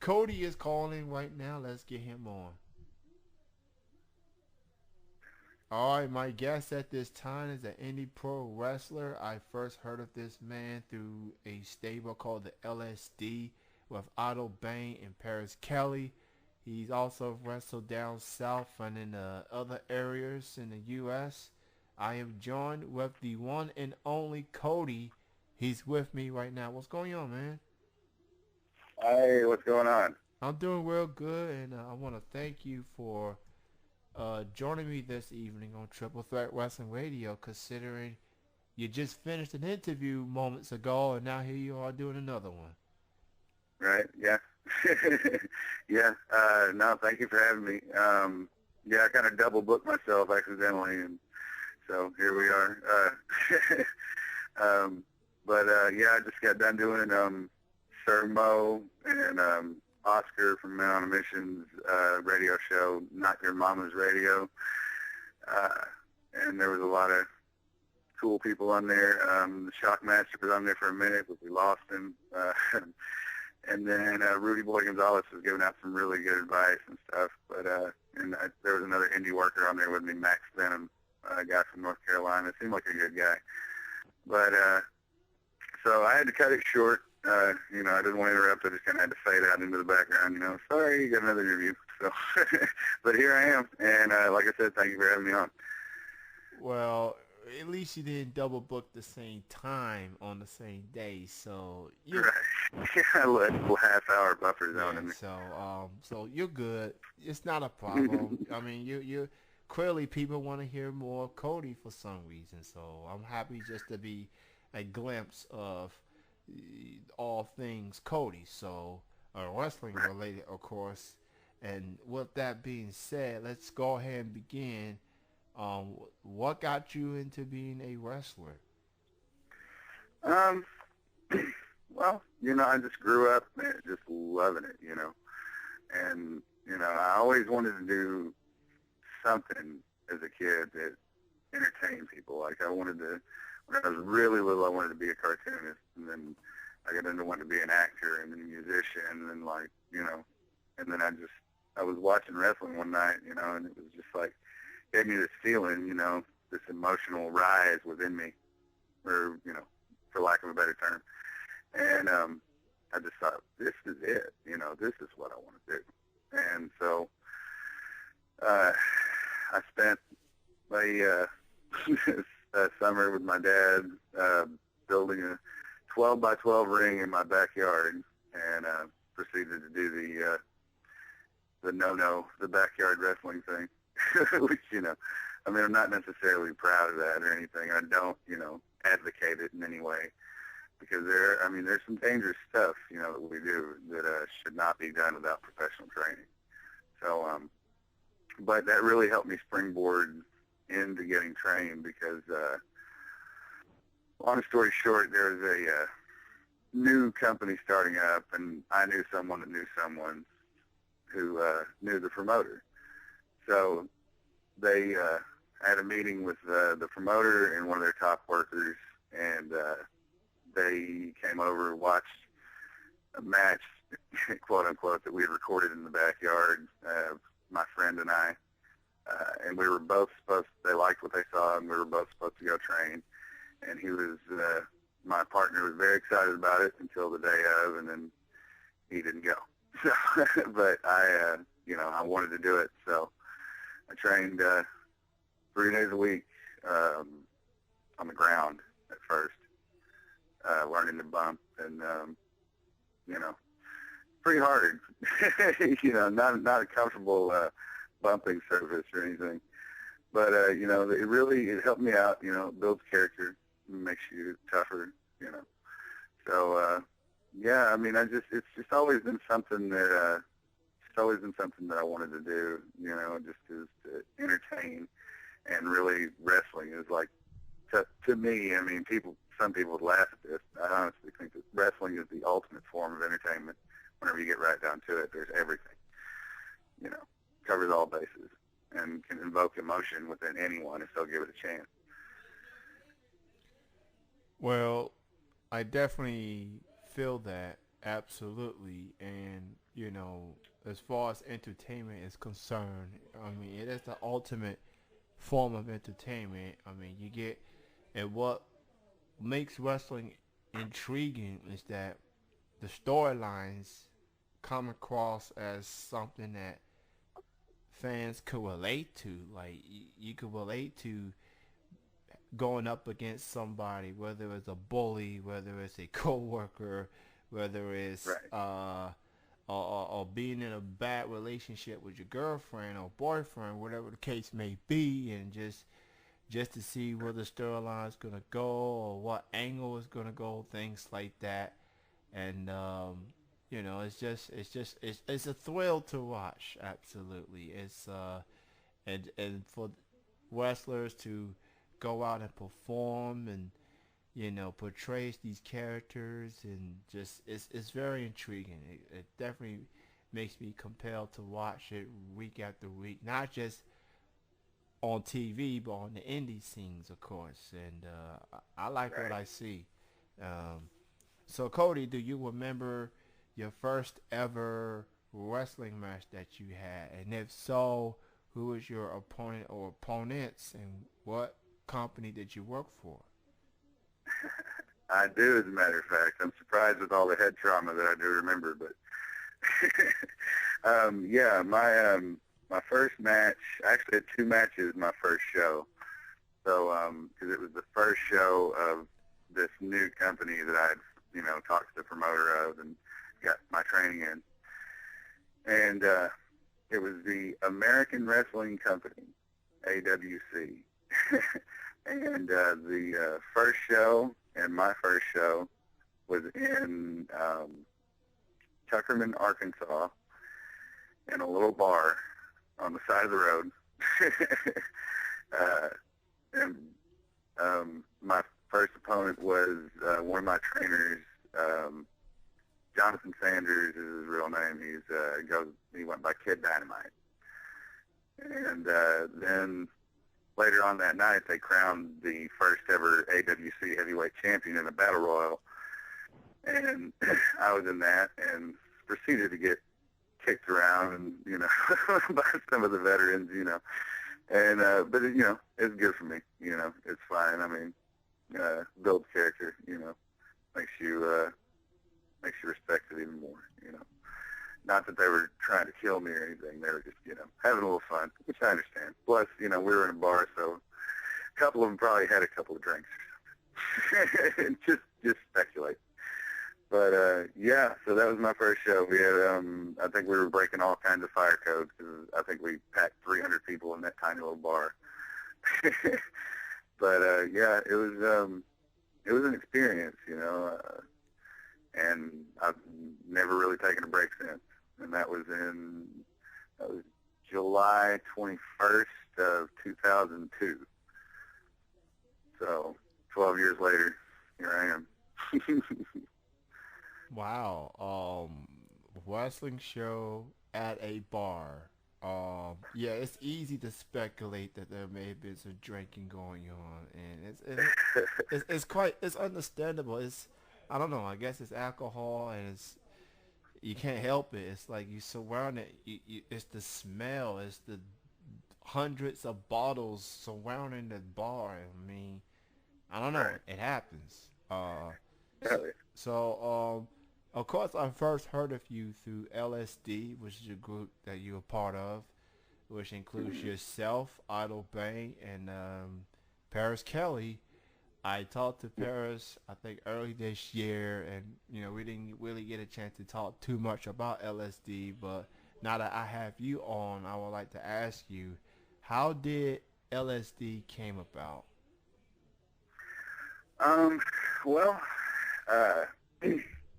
Cody is calling right now. Let's get him on. All right, my guest at this time is an indie pro wrestler. I first heard of this man through a stable called the LSD with Otto Bain and Paris Kelly. He's also wrestled down south and in other areas in the U.S. I am joined with the one and only Cody. He's with me right now. What's going on, man? Hey, what's going on? I'm doing real good, and I want to thank you for joining me this evening on Triple Threat Wrestling Radio, considering you just finished an interview moments ago, and now here you are doing another one. Right? Yeah. Yeah. No, thank you for having me. Yeah, I kind of double booked myself accidentally, and so here we are. Yeah, I just got done doing Sir Mo and Oscar from Men on a Mission's radio show, Not Your Mama's Radio. And there was a lot of cool people on there. The Shockmaster was on there for a minute, but we lost him. And then Rudy Boy Gonzalez was giving out some really good advice and stuff. But there was another indie worker on there with me, Max Venom, a guy from North Carolina. Seemed like a good guy. But so I had to cut it short. I didn't want to interrupt. I just kind of had to fade out into the background. Sorry, you got another interview. So, but here I am. And like I said, thank you for having me on. Well, at least you didn't double book the same time on the same day, so you're Right. Yeah, I let a half-hour buffer zone in yeah. there. So you're good. It's not a problem. I mean, you clearly people want to hear more of Cody for some reason. So I'm happy just to be a glimpse of all things Cody. So wrestling Right. related, of course. And with that being said, let's go ahead and begin. What got you into being a wrestler? Um, well, I just grew up just loving it. And, I always wanted to do something as a kid that entertained people. Like when I was really little, I wanted to be a cartoonist. And then I got into wanting to be an actor and then a musician and and then I was watching wrestling one night, and it was just like, gave me this feeling, this emotional rise within me, or, for lack of a better term. And I just thought, this is it, this is what I want to do. And so I spent my summer with my dad building a 12 by 12 ring in my backyard, and proceeded to do the backyard wrestling thing, which, I'm not necessarily proud of that or anything. I don't, advocate it in any way, because there's some dangerous stuff, that we do that should not be done without professional training. So, but that really helped me springboard into getting trained because, long story short, there was a new company starting up, and I knew someone that knew someone who knew the promoter. So they had a meeting with the promoter and one of their top workers, and they came over, watched a match, quote unquote, that we had recorded in the backyard, my friend and I, and we were both they liked what they saw, and we were both supposed to go train. And my partner was very excited about it until the day of, and then he didn't go. So, but I wanted to do it, so I trained 3 days a week on the ground at first, learning to bump, and pretty hard. Not a comfortable bumping surface or anything, but it helped me out. Builds character, makes you tougher. So yeah, it's just always been something that I wanted to do. Just is to entertain, and really wrestling is like to me. Some people would laugh at this. I honestly think that wrestling is the ultimate form of entertainment. Whenever you get right down to it, there's everything. Covers all bases and can invoke emotion within anyone if they'll give it a chance. Well, I definitely feel that Absolutely. And, as far as entertainment is concerned, I mean, it is the ultimate form of entertainment. I mean, and what makes wrestling intriguing is that the storylines come across as something that fans could relate to. Like, you could relate to going up against somebody, whether it's a bully, whether it's a coworker, whether it's Right. or being in a bad relationship with your girlfriend or boyfriend, whatever the case may be, and just to see where the storyline's gonna go or what angle is gonna go, things like that. And it's a thrill to watch. Absolutely, it's and for wrestlers to go out and perform and portrays these characters, and just it's very intriguing. It definitely makes me compelled to watch it week after week, not just on TV but on the indie scenes, of course. And I like what Right. I see. So Cody, do you remember your first ever wrestling match that you had? And if so, who was your opponent or opponents, and what company did you work for? I do, as a matter of fact. I'm surprised with all the head trauma that I do remember, but yeah, my first match. I actually had two matches my first show. So because it was the first show of this new company that I'd talked to the promoter of and got my training in, and it was the American Wrestling Company, AWC. And the first show and my first show was in Tuckerman, Arkansas, in a little bar on the side of the road. uh, and my first opponent was one of my trainers, Jonathan Sanders is his real name. He went by Kid Dynamite. And then later on that night, they crowned the first ever AWC heavyweight champion in a battle royal, and I was in that and proceeded to get kicked around and by some of the veterans, and but it's good for me, it's fine. I mean, builds character, makes you respect it even more. Not that they were trying to kill me or anything. They were just, having a little fun, which I understand. Plus, we were in a bar, so a couple of them probably had a couple of drinks or something. just speculate. But, yeah, so that was my first show. We had, I think we were breaking all kinds of fire codes because I think we packed 300 people in that tiny little bar. But, yeah, it was an experience, and I've never really taken a break since. And that was July 21st of 2002. So 12 years later, here I am. Wow. Wrestling show at a bar. Yeah, it's easy to speculate that there may have been some drinking going on, and it's understandable. I don't know. I guess it's alcohol, and you can't help it. It's like you surround it. It's the smell. It's the hundreds of bottles surrounding the bar. I mean, I don't know. Right. It happens. Yeah. Of course, I first heard of you through LSD, which is a group that you're a part of, which includes yourself, Idle Bang, and Paris Kelly. I talked to Paris, I think, early this year, and we didn't really get a chance to talk too much about LSD. But now that I have you on, I would like to ask you, how did LSD came about? Well,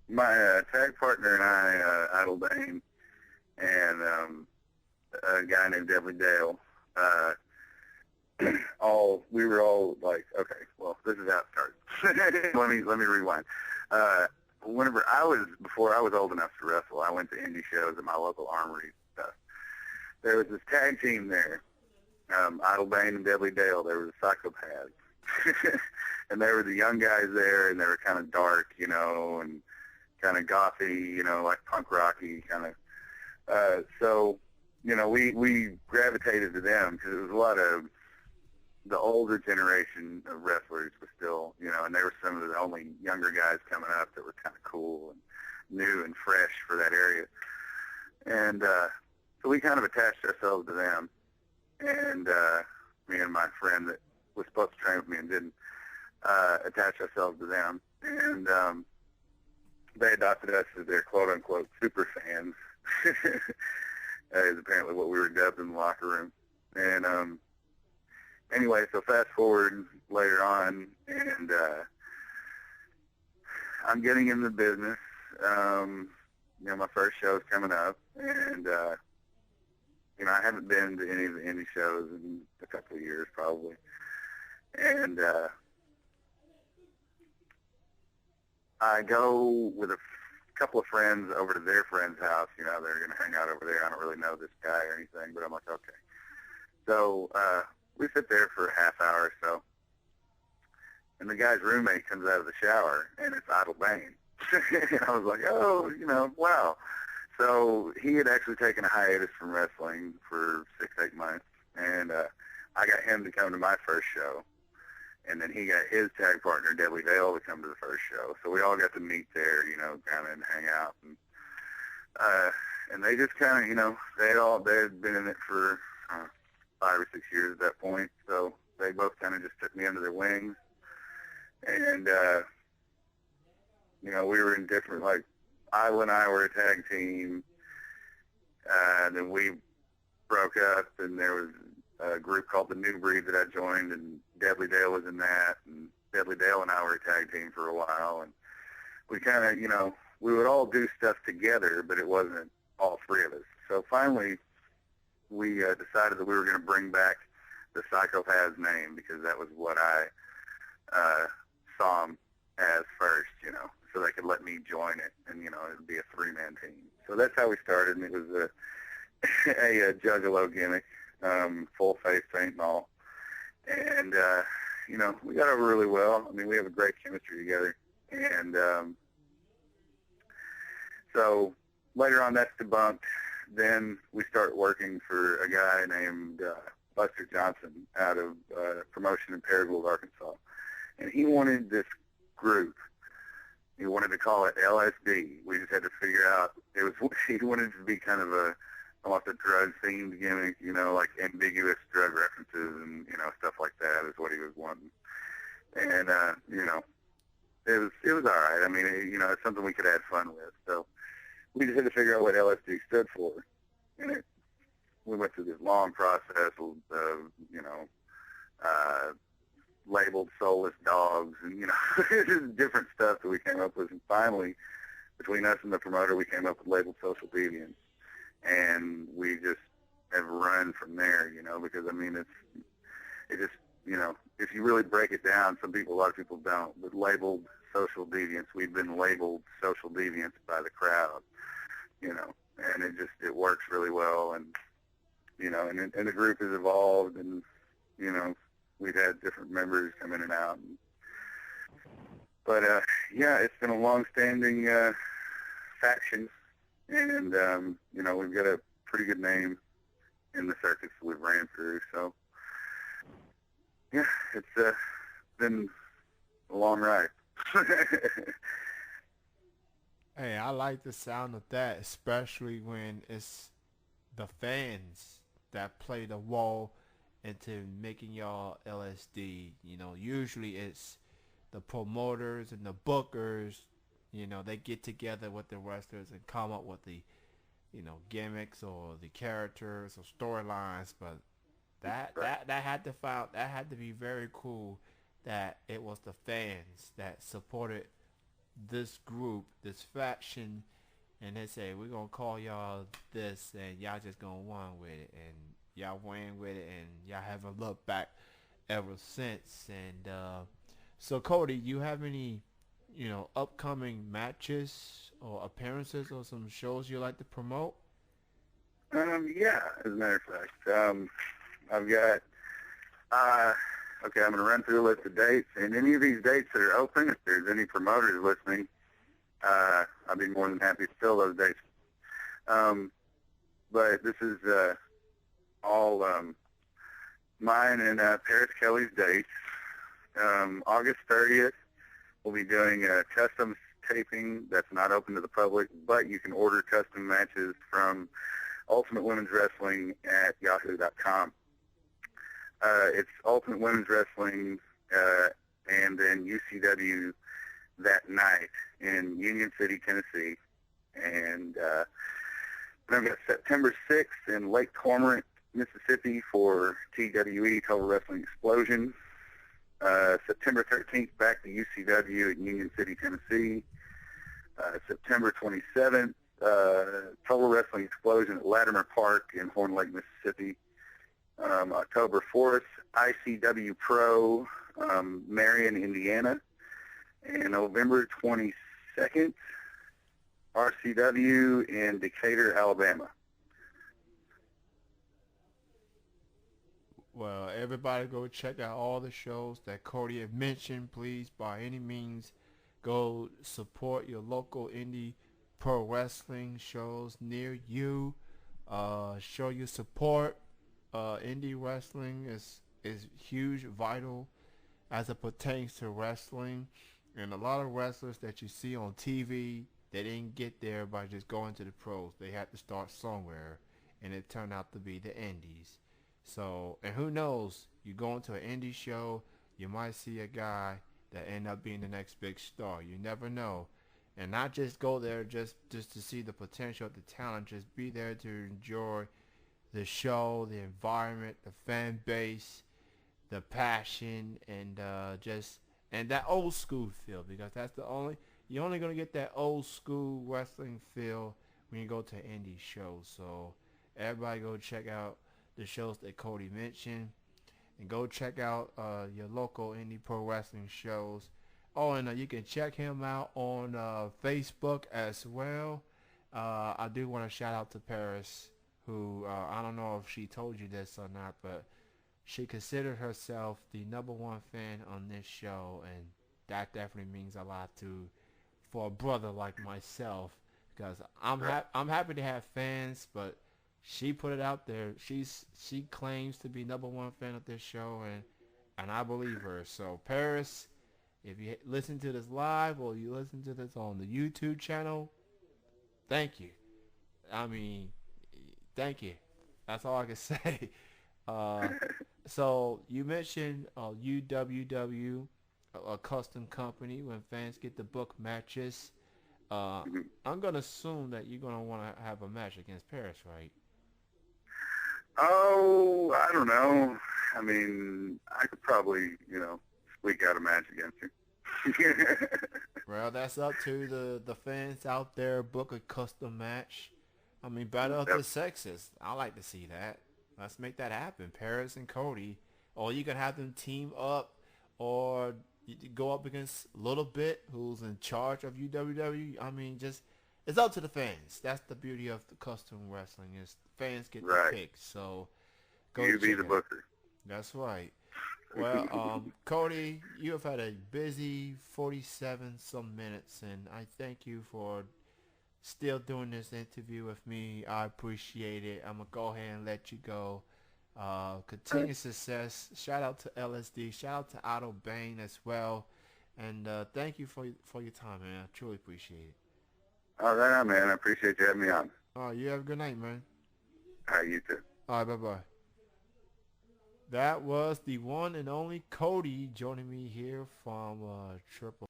my tag partner and I, Idle Bane, and a guy named Deadly Dale, we were all like, okay, well, this is how it starts. let me rewind. Before I was old enough to wrestle, I went to Indy shows at my local armory stuff. There was this tag team there, Idle Bane and Deadly Dale. They were the Psychopaths. And they were the young guys there, and they were kind of dark, and kind of gothy, like punk rocky kind of. So, we gravitated to them because it was a lot of the older generation of wrestlers was still, and they were some of the only younger guys coming up that were kind of cool and new and fresh for that area. And so we kind of attached ourselves to them. And me and my friend that was supposed to train with me and didn't attach ourselves to them. And they adopted us as their quote-unquote super fans. That is apparently what we were dubbed in the locker room. And anyway, so fast forward later on, and I'm getting in the business. My first show is coming up, and I haven't been to any of the indie shows in a couple of years probably. And I go with a couple of friends over to their friend's house. They're going to hang out over there. I don't really know this guy or anything, but I'm like, okay. So we sit there for a half hour or so, and the guy's roommate comes out of the shower, and it's Idle Bane. And I was like, oh, wow. So he had actually taken a hiatus from wrestling for 6-8 months, and I got him to come to my first show, and then he got his tag partner, Deadly Dale, to come to the first show. So we all got to meet there, kind of and hang out. And they just kind of, they had been in it for 5 or 6 years at that point. So they both kind of just took me under their wings. And, we were in different, like, Isla and I were a tag team. Then we broke up, and there was a group called the New Breed that I joined, and Deadly Dale was in that, and Deadly Dale and I were a tag team for a while, and we kind of, we would all do stuff together, but it wasn't all three of us. So finally, we decided that we were going to bring back the Psychopaths name because that was what I saw them as first, so they could let me join it, and, it would be a 3-man team. So that's how we started, and it was a juggalo gimmick. Full face paint and all. And, we got over really well. I mean, we have a great chemistry together. And so later on, that's debunked. Then we start working for a guy named Buster Johnson out of promotion in Perryville, Arkansas. And he wanted this group. He wanted to call it LSD. We just had to figure out, he wanted it to be kind of almost a drug-themed gimmick, like ambiguous drug references and, stuff like that is what he was wanting. And, it was all right. I mean, it's something we could have fun with. So we just had to figure out what LSD stood for. And we went through this long process of, labeled soulless dogs and, just different stuff that we came up with. And finally, between us and the promoter, we came up with labeled social deviants. And we just have run from there, because, I mean, it just, if you really break it down, a lot of people don't, but labeled social deviants, we've been labeled social deviants by the crowd, and it works really well. And, and the group has evolved, and, we've had different members come in and out. But, it's been a long-standing faction. And, we've got a pretty good name in the circuits that we've ran through. So, yeah, it's been a long ride. Hey, I like the sound of that, especially when it's the fans that play the role into making y'all LSD. Usually it's the promoters and the bookers. They get together with the wrestlers and come up with the, gimmicks or the characters or storylines. But that had to be very cool that it was the fans that supported this group, this faction, and they say, we're going to call y'all this, and y'all just going to run with it. And y'all ran with it, and y'all haven't looked back ever since. And so, Cody, you have any upcoming matches or appearances or some shows you like to promote? Yeah, as a matter of fact, I've got, okay, I'm going to run through a list of dates, and any of these dates that are open, if there's any promoters listening, I'd be more than happy to fill those dates. But this is all mine and Paris Kelly's dates. August 30th, we'll be doing a custom taping that's not open to the public, but you can order custom matches from Ultimate Women's Wrestling at yahoo.com. It's Ultimate Women's Wrestling and then UCW that night in Union City, Tennessee. And then we got September 6th in Lake Cormorant, Mississippi for TWE, Total Wrestling Explosion. September 13th, back to UCW at Union City, Tennessee. September 27th, Total Wrestling Explosion at Latimer Park in Horn Lake, Mississippi. October 4th, ICW Pro, Marion, Indiana. And November 22nd, RCW in Decatur, Alabama. Well, everybody go check out all the shows that Cody had mentioned. Please, by any means, go support your local indie pro wrestling shows near you. Show your support. Indie wrestling is huge, vital as it pertains to wrestling. And a lot of wrestlers that you see on TV, they didn't get there by just going to the pros. They had to start somewhere, and it turned out to be the indies. So, and who knows, you go into an indie show, you might see a guy that end up being the next big star. You never know. And not just go there just to see the potential, the talent. Just be there to enjoy the show, the environment, the fan base, the passion, and and that old school feel, because that's you're only gonna get that old school wrestling feel when you go to indie shows. So everybody go check out the shows that Cody mentioned, and go check out your local indie pro wrestling shows. Oh, and you can check him out on Facebook as well. I do want to shout out to Paris, who I don't know if she told you this or not, but she considered herself the #1 fan on this show, and that definitely means a lot for a brother like myself, because I'm happy to have fans, but she put it out there. She claims to be #1 fan of this show, and I believe her. So Paris, if you listen to this live or you listen to this on the YouTube channel, thank you. I mean, thank you. That's all I can say. So you mentioned UWW, a custom company when fans get to book matches. I'm gonna assume that you're gonna want to have a match against Paris, right? Oh, I don't know. I mean, I could probably, squeak out a match against her. Well, that's up to the fans out there. Book a custom match. I mean, battle of the sexes. I like to see that. Let's make that happen. Paris and Cody. Or you can have them team up, or you go up against Little Bit, who's in charge of UWW. I mean, it's up to the fans. That's the beauty of the custom wrestling, is fans get to pick. So you be the booker. That's right. Well, Cody, you have had a busy 47 some minutes, and I thank you for still doing this interview with me. I appreciate it. I'm gonna go ahead and let you go. Continued success. Shout out to LSD. Shout out to Otto Bain as well. And thank you for your time, man. I truly appreciate it. All right, man. I appreciate you having me on. All right, you have a good night, man. All right, you too. All right, bye-bye. That was the one and only Cody joining me here from Triple